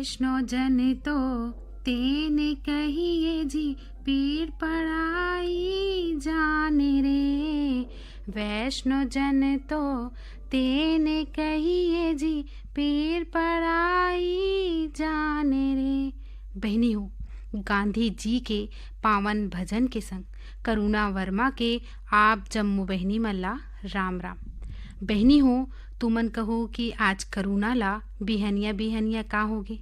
वैष्णो जन तो तेने कहिए जी, पीर पड़ाई जाने रे। वैष्णो जन तो तेने कहिए जी, पीर पड़ाई जाने रे। बहनी हो, गांधी जी के पावन भजन के संग करुणा वर्मा के आप जम्मू बहनी मल्ला राम राम। बहनी हो, तुमन कहो कि आज करुणा ला बिहनिया बिहनिया का होगे।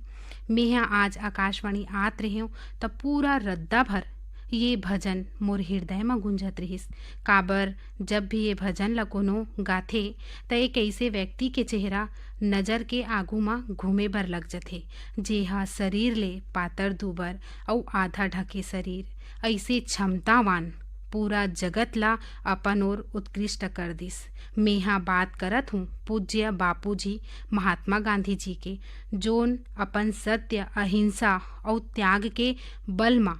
मैं यहाँ आज आकाशवाणी आत रही हूँ तब पूरा रद्दा भर ये भजन मोर हृदय में गुंजत रहिस। काबर जब भी ये भजन ला कोनो गाथे त एक ऐसे व्यक्ति के चेहरा नजर के आगू में घूमे बर लग जथे, जेहा शरीर ले पातर दुबर अउ आधा ढके शरीर ऐसे क्षमतावान पूरा जगत ला अपन ओर उत्कृष्ट कर दिस। मैं यहाँ बात करत हूँ पूज्य बापूजी महात्मा गांधी जी के, जोन अपन सत्य अहिंसा और त्याग के बल मा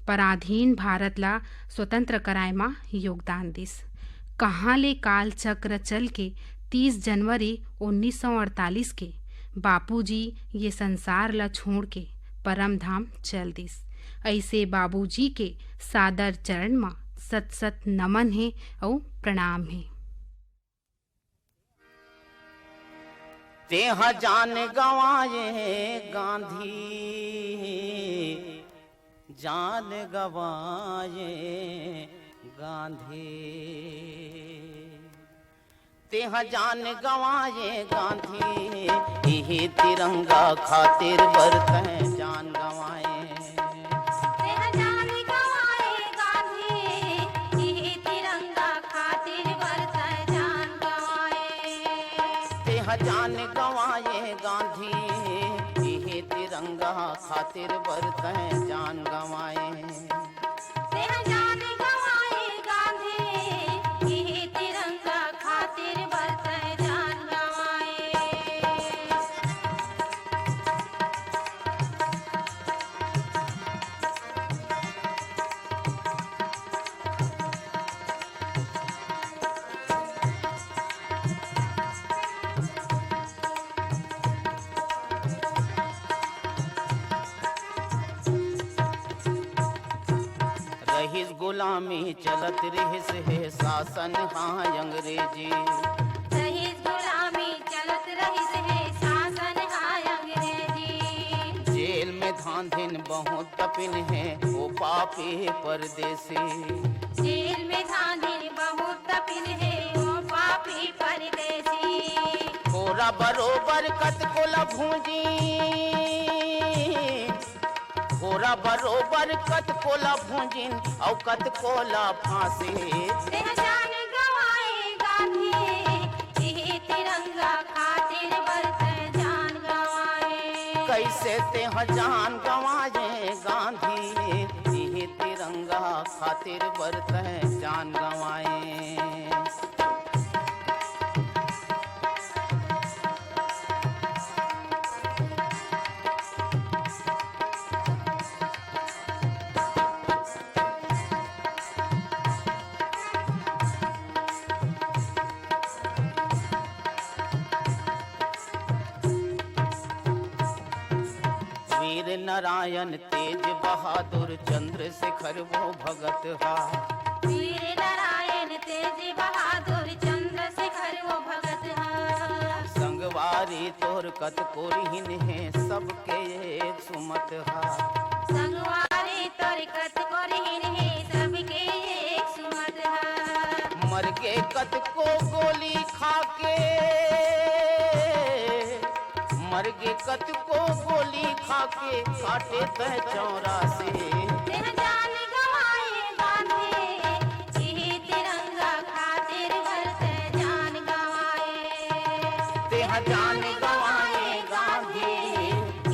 पराधीन भारत ला स्वतंत्र कराए मा योगदान दिस। कहाँ ले काल चक्र चल के 30 जनवरी 1948 के बापूजी ये संसार ला छोड़ के परम धाम चल दिस। ऐसे बाबूजी के सादर चरण मा सत सत नमन है और प्रणाम है। तेहा जान गवाए गांधी, जान गवाए गांधी। तेहा जान गवाए गांधी, यही तिरंगा खातिर बरतें जान गवाए। जान गवाए गांधी, यही तिरंगा खातिर बरतें जान गवाए। जान गवाए गांधी, यही तिरंगा खातिर बरतें जान गवाए। रहीस गुलामी चलत रहिस है शासन हाँ अंग्रेजी। रहीस गुलामी चलत रहिस है शासन हाँ अंग्रेजी। जेल में धांधिन बहुत तपिन है वो पापी परदेसी। जेल में धांधिन बहुत तपिन है वो पापी परदेसी। कोरा बरोबर कत को लभूजी, कोरा बरोबर कत कोला भूंजिन और कत कोला फांसी। जान गवाए गांधी, यही तिरंगा खातिर बरतें जान गवाए। कैसे तेह जान गवाए गांधी, यही तिरंगा खातिर बरतें जान गवाए। वीर नारायण तेज बहादुर चंद्रशेखर वो भगत हा। वीर नारायण तेज बहादुर चंद्रशेखर वो भगत हा। संगवारी तोर कत कोरिहिन है सबके एक सुमत हा। संगवारी तोर कत कोरिहिन है सबके एक सुमत हा। मर के कत को गोली खाके, मर के कत को गोली खाके काटे तह 84। जान गवाए गांधी, यही तिरंगा खातिर बरतें जान गवाए। तेह जान गवाए गांधी,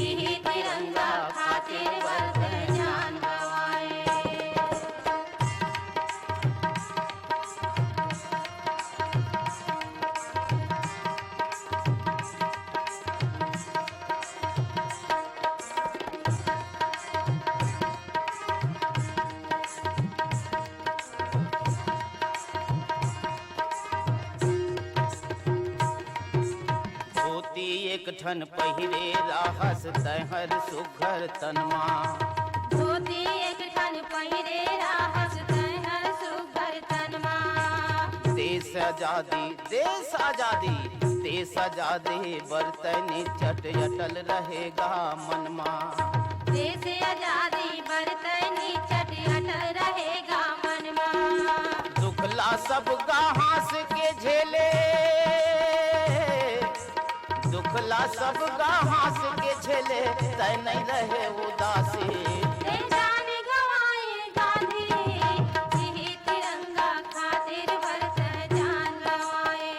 यही तिरंगा खातिर बरतें जान गवाए। एक ठन पहिरे राहस तहर सुघर तनमा। धोती एक ठन पहिरे राहस तहर सुघर तनमा। देश आजादी देश आजादी देश आजादी बरतनी चट अटल रहेगा मनमा। देश आजादी बरतनी चट अटल रहेगा मनमा। दुखला सब हास के झेले, दुखला सब हास के झेले, तय नहीं रहे उदासी। ते जान गवाए गांधी, यही तिरंगा खातिर बरत जान गवाए।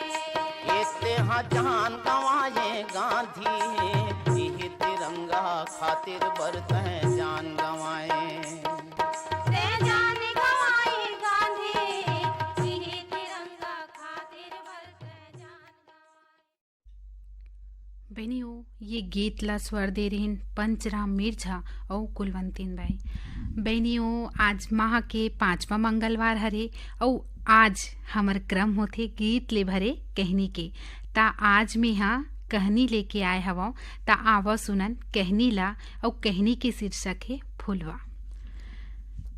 इतने हाँ जान गवाए गांधी, यही तिरंगा खातिर बरत जान गवाए। ते जान गवाए गांधी, यही तिरंगा खातिर बरत जान गवाए। बहनियों, ये गीत ला स्वर दे रही पंचराम मिर्झा और कुलवंतीन बाई। बहनियों, आज माह के 5वां मंगलवार हरे और आज हमर क्रम होथे गीत ले भरे कहनी के। ता आज में हाँ कहनी लेके आए हवा, ता आवा सुनन कहनी ला। और कहनी के शीर्षक है फुलवा।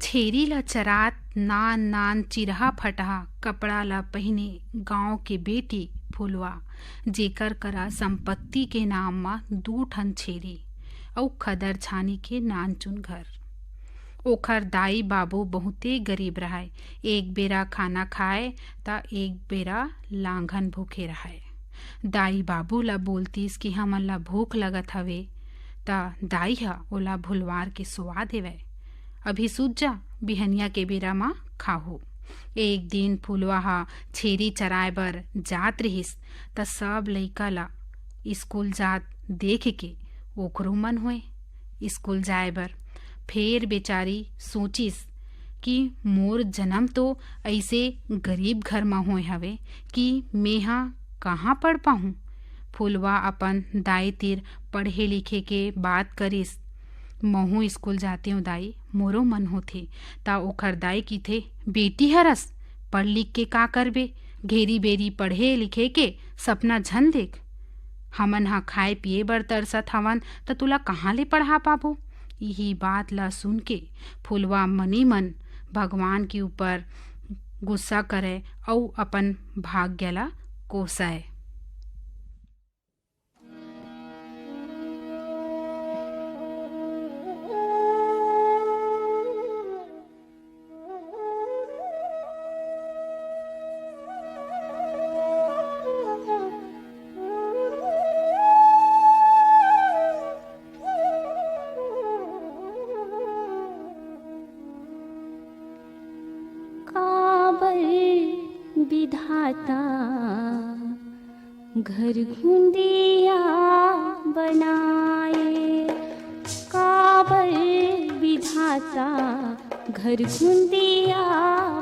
छेरी ला चरात नान नान चिरहा फटहा कपड़ा ला पहने गांव के बेटी फुलवा। जेकर करा संपत्ति के नाम मा 2 ठन छेरी और खदर छानी के नान चुन घर। ओखर दाई बाबू बहुते गरीब रहाय। एक बेरा खाना खाए ता एक बेरा लांघन भूखे रहाय। दाई बाबू ला बोलतीस कि हमन ला भूख लगत हवे, ता दाई हा ओला भुलवार के सुवा देवे। अभी सूझ जा, बिहनिया के बेरा मा खाहू। एक दिन फुलवा हा छेरी चराए बर जात रहिस, त सब लइका ला स्कूल जात देख के ओकरो मन होए स्कूल जाए बर। फेर बेचारी सोचिस कि मोर जन्म तो ऐसे गरीब घर में होए हवे कि मेहा कहाँ पढ़ पाहूँ। फुलवा अपन दाई तीर पढ़े लिखे के बात करिस। महू स्कूल जाते हूँ दाई, मोरो मन होथे। ता ओखर दाई की थे, बेटी हरस पढ़ लिख के का करबे, घेरी बेरी पढ़े लिखे के सपना झन देख। हमन हा खाए पिए बर तरसत हवन त तुला कहाँ ले पढ़ा पाबो। यही बात ला सुन के फुलवा मनी मन भगवान के ऊपर गुस्सा करे और अपन भाग्य ला कोसाए। विधाता घर घुंदिया बनाए, काबर विधाता घर घुंदिया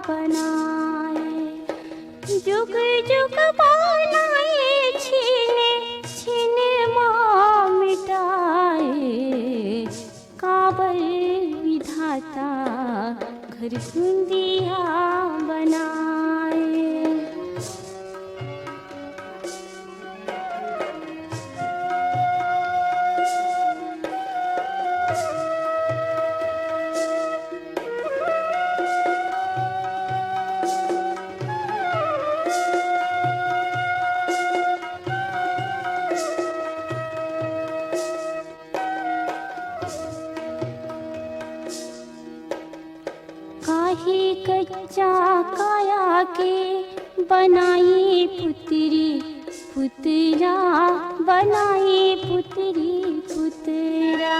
बनाए। जुग जुग बनाए छीने छीने माँ मिटाए, काबर विधाता घर घुंदिया बनाए। कच्चा काया के बनाई पुतरी पुतरा, बनाई पुतरी पुतरा।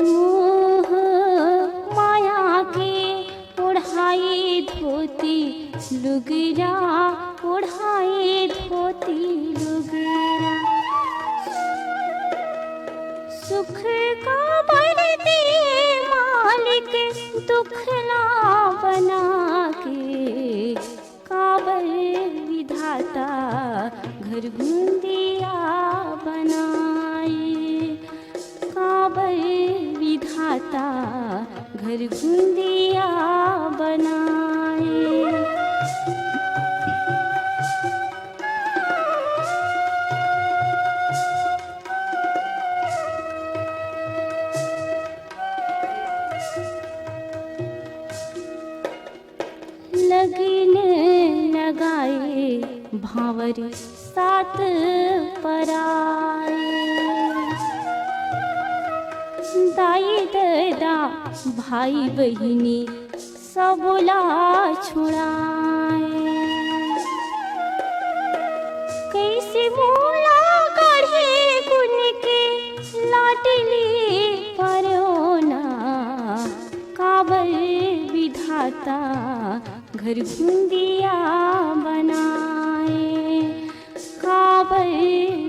मोह माया के ओढ़ाई धोती लुगरा, ओढ़ाई धोती लुगरा। सुख का बढ़ते मालिक दुख ना बना के, काबर विधाता घर घुंदिया बनाए, काबर विधाता घर घुंदिया बनाए। भावर सात पराए। दाई दादा भाई बहिनी सबला छुड़ाए। कैसे मोला गढ़े गुन के लाडली परोना, काबर विधाता घर बूंदिया बनाए। काबर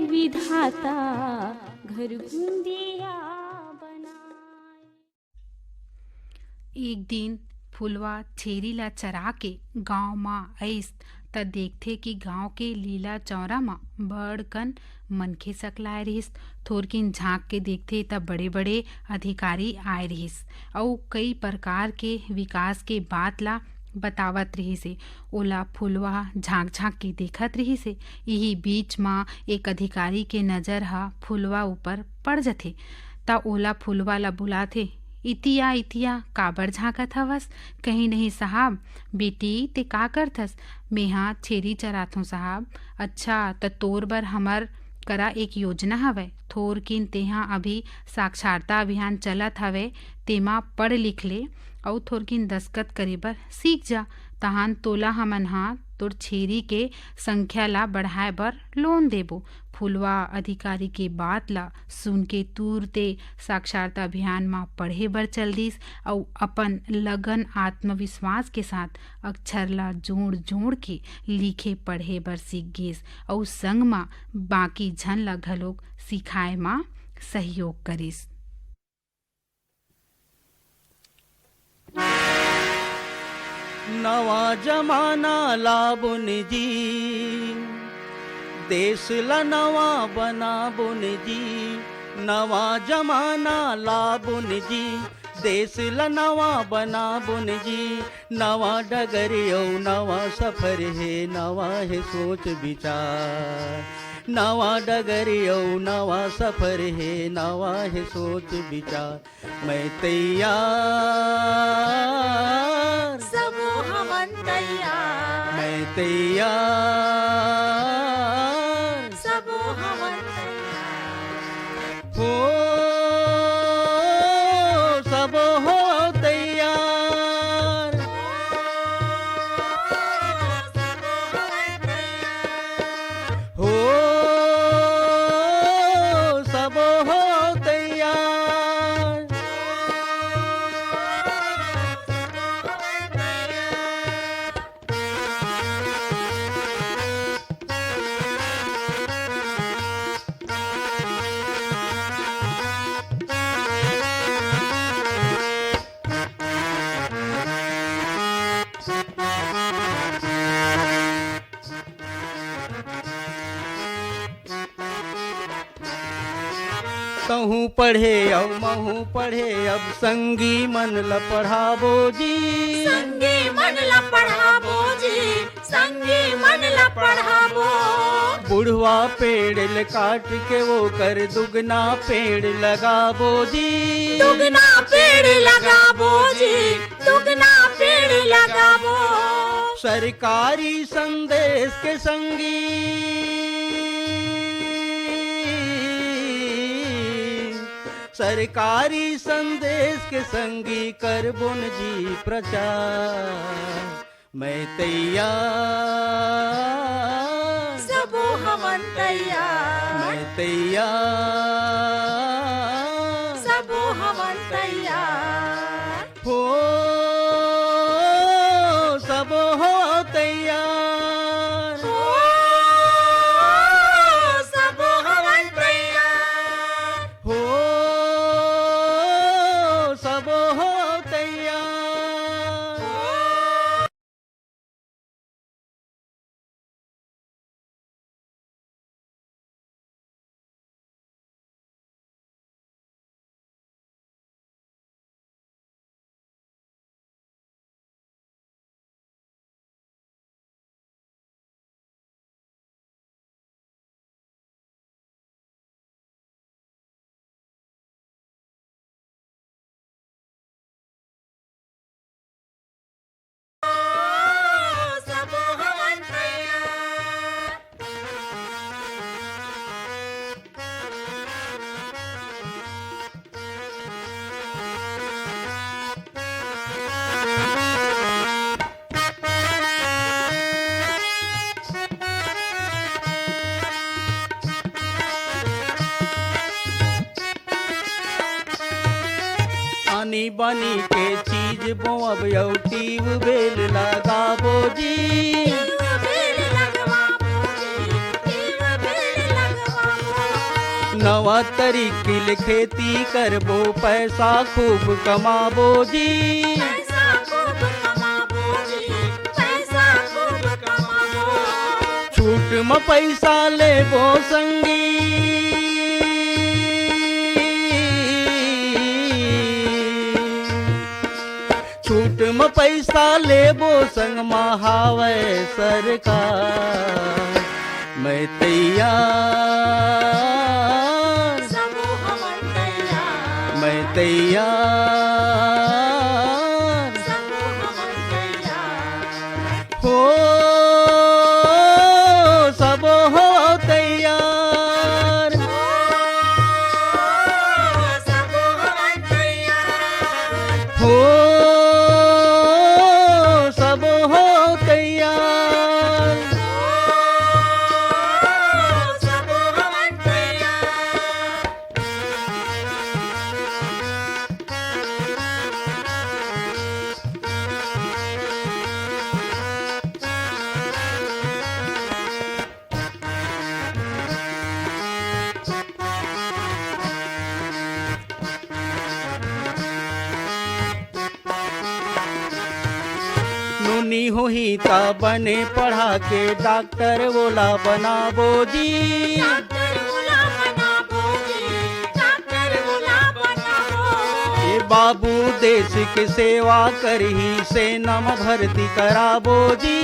विधाता घर बूंदिया बनाए। एक दिन फुलवा छेरी ला चरा के गांव मा आइस त देखथे कि गांव के लीला चौरा मा बड़कन मनखे सकलाए रहिस। थोरकिन झांक के देखथे त बड़े बड़े अधिकारी आए रहिस अउ कई प्रकार के विकास के बात ला बतावत रहिसे। ओला फुलवा झांक झांक के देखत रहिसे। यही बीच मा एक अधिकारी के नजर ह फुलवा ऊपर पड़ जथे त ओला फुलवा ला बुलाथे। इतिया इतिया काबर झांकत हवस? कहीं नहीं साहब। बेटी ते का करथस? मेहा छेरी चराथों साहब। अच्छा त तोर बर हमर करा एक योजना हवय। थोरकिन तेहा अभी साक्षरता अभियान चलत हवे, तेमा पढ़ लिख ले अउ थोरकिन दस्खत करे बर सीख जा। तहान तोला हमन हा तोर छेरी के संख्या ला बढ़ाए बर लोन देबो। फुलवा अधिकारी के बात ला सुन के तुरते साक्षरता अभियान मा पढ़े बर चल दिस अउ अपन लगन आत्मविश्वास के साथ अक्षर ला जोड़ जोड़ के लिखे पढ़े बर सीख गिस अउ संग मा बाकी झन ला घलोक सिखाए मा सहयोग करिस। नवा जमाना लाबुन जी, देश ला नवा बनाबुन जी। नवा जमाना लाबुन जी, देश ला नवा बनाबुन जी। नवा डगर अउ नवा सफर है, नवा है सोच विचार। नवा डगर अउ नवा सफर है, नवा है सोच विचार। मैं तैयार, सबो हमन तैयार। मैं तैयार, सबो हमन तैयार। हो सब हो तैयार। सबो हमन तैयार। हो सब हो तैयार। तहूँ पढ़े अब महू पढ़े, अब संगी मन ल पढ़ाबो जी। संगी मन ला पढ़ाबो जी, संगी मन ला पढ़ाबो। बुढ़वा पेड़ ल काट के वो कर दुगना पेड़ लगाबो जी। दुगना पेड़ लगाबो जी, दुगना पेड़ लगाबो। सरकारी संदेश के संगी, सरकारी संदेश के संगी करबुन जी प्रचार। मैं तैयार, सबो हमन तैयार। मैं तैयार, सबो हमन तैयार। हो सब हो तैयार। ओ, सबो हमन तैयार। हो सब हो कंपनी के चीज बोअब यौ ट्यूबवेल लगाबो जी। नवा तरीकिल खेती करबो पैसा खूब कमाबो जी। छूट में पैसा लेबो संगी, छूट में पैसा लेबो संग महावे सरकार। मैं तैयार, मैं तैयार हो, सब हो तैयार हो, सब हो तैयार। नुनी होही ता बने पढ़ा के डॉक्टर बोला बनाबो जी। ये बाबू देश के सेवा करही सेना में भर्ती कराबो जी।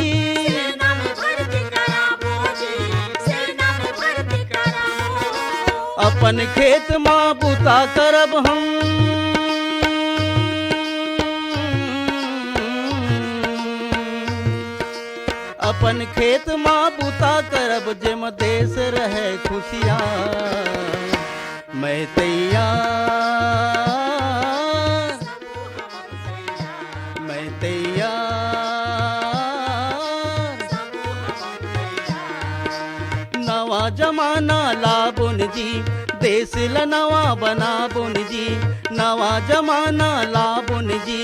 अपन खेत माँ बुता करब हम, अपन खेत माँ बुता करब जेम देश रहे खुशियाँ। मैं तैयार, मैं तैयार। नवा जमाना लाबुन जी, देश ल नवा बनाबुन जी। नवा जमाना लाबुन जी,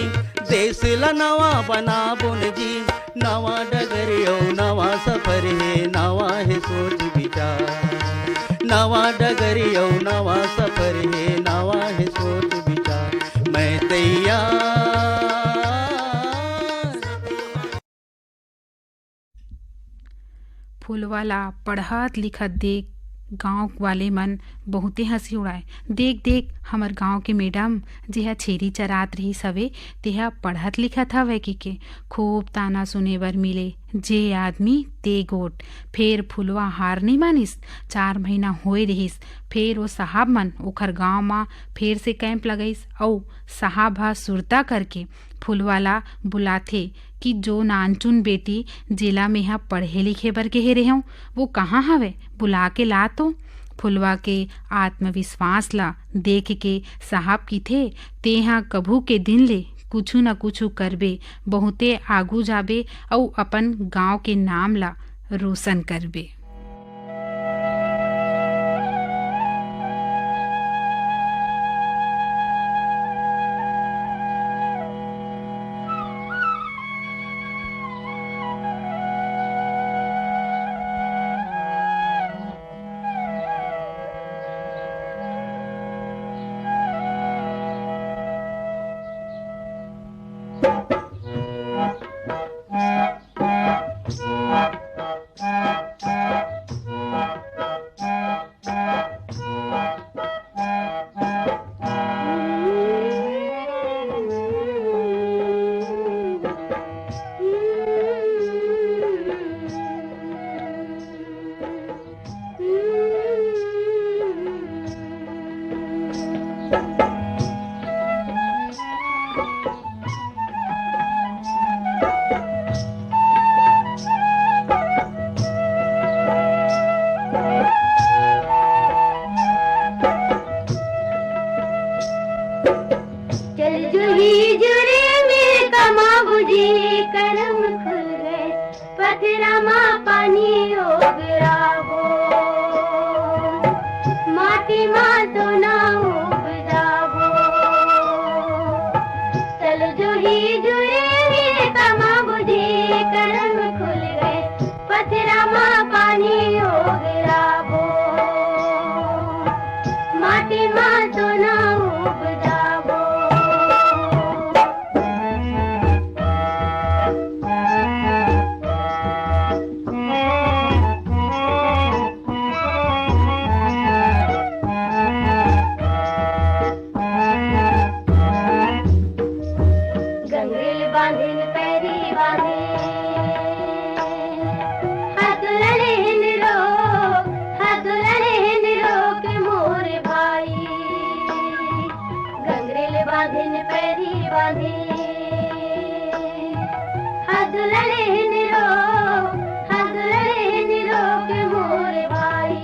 देश ल नवा बनाबुन जी। नवा डगरियो नवा सफर है, नवा है सोच विचार। नवा डगरियो नवा सफर है, नवा है सोच विचार। मैं तैयार। फूलवाला पढ़त लिखत देख गांव वाले मन बहुते हंसी उड़ाए। देख देख हमर गांव के मैडम जेहा छेरी चरात रही सवे तेहा पढ़त लिखत हवे के खूब ताना सुने बर मिले। जे आदमी ते गोट। फेर फुलवा हार नहीं मानिस। 4 महीना होए रहिस। फेर वो साहब मन ओखर गांव मा फेर से कैंप लगाइस अउ साहब हा सुरता करके फुलवाला बुलाथे कि जो नानचुन बेटी जिला में हा पढ़े लिखे बर के रहें वो कहाँ हवे, बुला के ला तो। फुलवा के आत्मविश्वास ला देख के साहब की थे तेहा कभू के दिन ले कुछु न कुछु करबे, बहुते आगू जाबे और अपन गांव के नाम ला रोशन करबे। जंगी जुड़े वीर तमा बुझे करम खुल गए पथरा माँ पानी हो गिरा वो माटी माँ सोना उपजावो गंगेल बांधिन पैरी बांधे हाथ लड़े निरो के मोर भाई गंगरेल बांधिन पैरी बांधे हाथ लड़े निरो के मोर भाई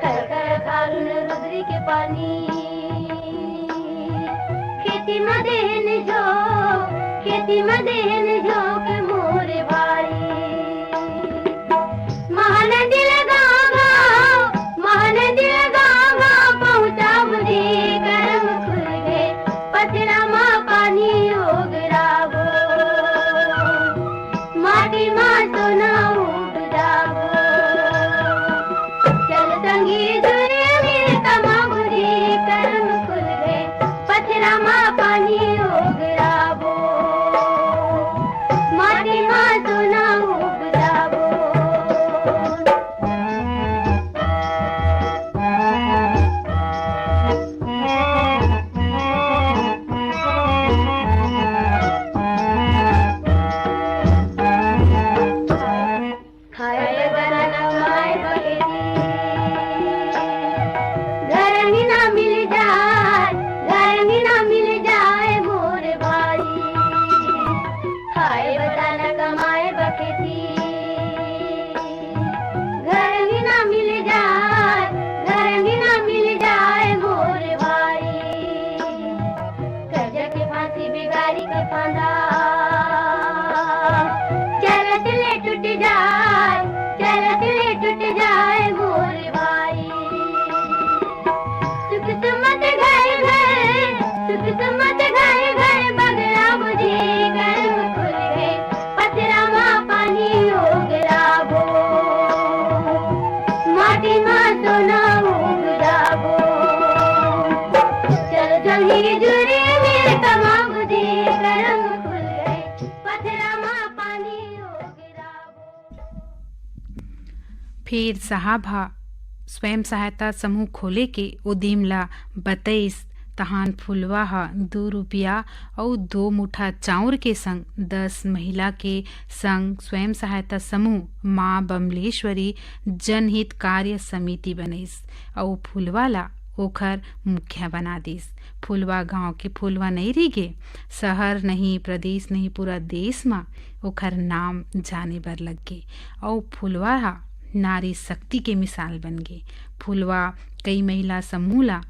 खर खर खारुन रुद्री के पानी खेती मदेन जो के मोर भाई महानदी लगा पहुंचा बुझे करम खुल गए पथरा माँ पानी हो गिरावो माटी माँ सोना उपजावो चल संगी जुड़े वीर तमा बुझे करम खुल गए पथरा माँ पानी हो गिरावो माटी माँ सोना उपजावो खाए बनाना माए बहेरी घर में ना मिल जाए मोर भाई खाए बताना कमाए बखेती घर में ना मिल जाए मोर भाई कर्जा के फांसी बिगाड़ी के फांदा चलत ले टूट जाए मोर भाई सुख सुमत घर बगड़ा बुझे गर्म खुल गए पथरा माँ पानी हो गिरावो माटी माँ सोना उपजावो चल जंगी जुड़े वीर तमा बुझे गर्म खुल गए पथरा माँ पानी हो गिरावो। फिर साहबा स्वयं सहायता समूह खोले के उदीमला बतईस तहान फुलवा ह 2 रुपया और 2 मुठा चाउर के संग 10 महिला के संग स्वयं सहायता समूह माँ बमलेश्वरी जनहित कार्य समिति बनईस और फुलवाला ओखर मुखिया बना दिस। फुलवा गांव के फुलवा नहीं रहीगे, शहर नहीं, प्रदेश नहीं, पूरा देश में ओखर नाम जाने बर लग गे और फुलवा हा नारी शक्ति के मिसाल बन गे। फुलवा कई महिला समूह ला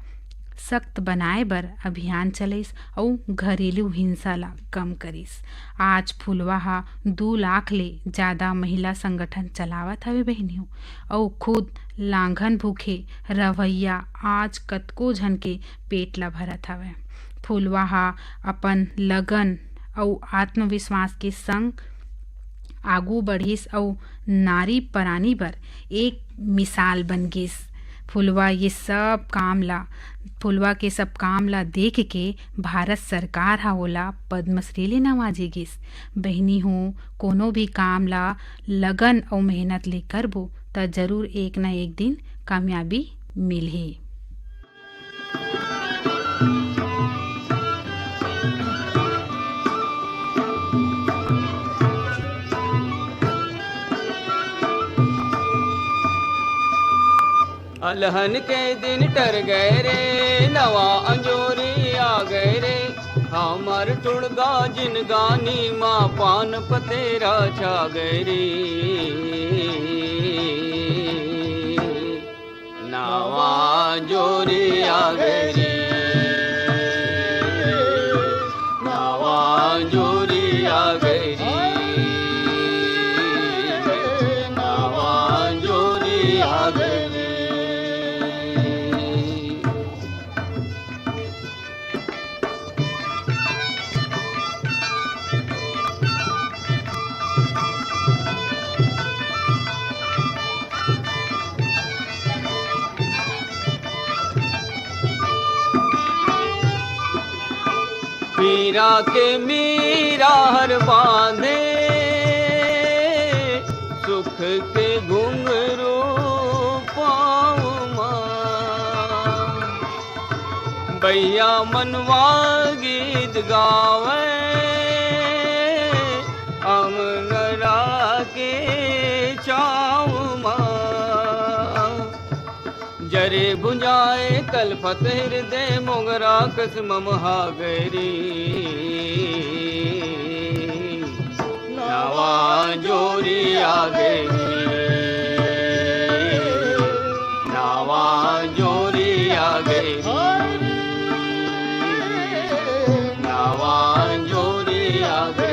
सख्त बनाए बर अभियान चलिस और घरेलू हिंसा ला कम करिस। आज फुलवा हा 2 लाख ले ज़्यादा महिला संगठन चलावत हवे बहनियों और खुद लांघन भूखे रवैया आज कतको झन के पेट ला भरत हवे। फुलवा हा अपन लगन और आत्मविश्वास के संग आगू बढ़िस और नारी परानी बर एक मिसाल बन गिस। फुलवा के सब काम ला देख के भारत सरकार हा ओला पद्मश्री ले नवाजे गिस। बहनी हो कोनो भी काम ला लगन और मेहनत ले करबो त जरूर एक न एक दिन कामयाबी मिलही। अलहन के दिन टर गए रे, नवा अंजोरी आ गए रे, हमार टुड़गा जिन गानी माँ पान पतेरा छा गए रे। नवा अंजोरी आ गए रे, नवा अंजोरी आ गए रे, नवा अंजोरी आ गए। मीरा के मीरा हर बांधे, सुख के घुंघरू पाँव माँ। भैया मनवा गीत गावे, अमरा के चाव माँ। जरे भुंजाए तलपत हृदय, मोगरा कसम महागरी। नवा जोरी आ गई, नवा जोरी आ गई, नवा जोरी आ गई।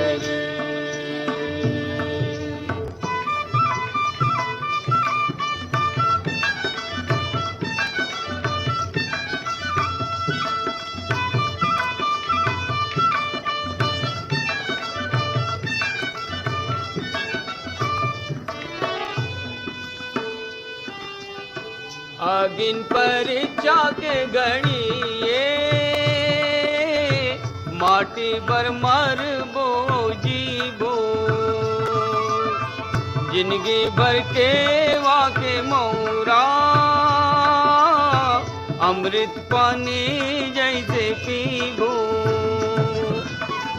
आगिन परीक्षा के गणिए, माटी पर मर बो जीबो। जिंदगी भर के वाके मौरा, अमृत पानी जैसे पीबो।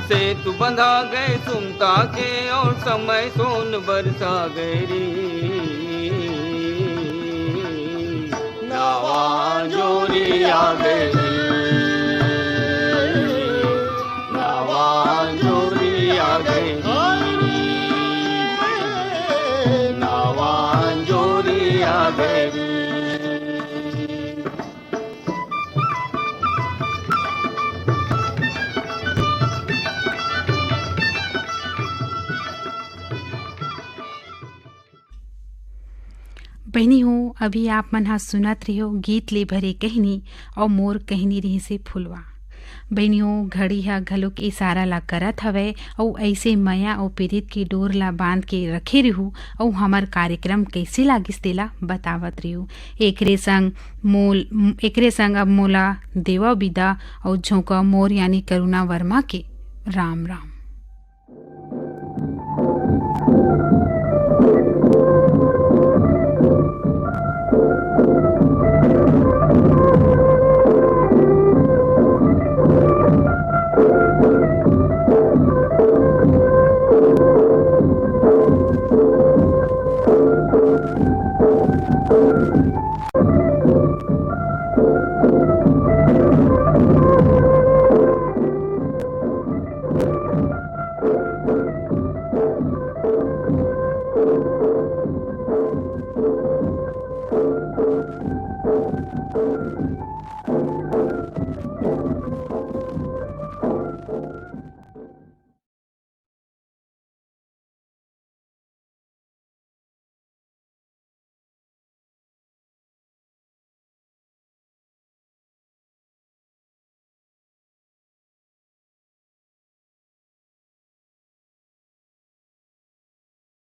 सेतु बंधा गए सुमता के, और समय सोन बरसा गई। नवा जोरी आ गई, नवा जोरी आ गई, नवा जोरी आ गई। बहनी हो, अभी आप मन हा सुनत रहियो गीत ले भरे कहनी और मोर कहनी रही से फुलवा। बहनियों, घड़ी हा घलो के इशारा ला करत हवे और ऐसे मया और पीड़ित की डोर ला बांध के रखे रहू और हमार कार्यक्रम कैसे लागिस तेला बतावत रहू। एकरे संग अब मोला देवा विदा और झोंका मोर यानी करुणा वर्मा के राम राम।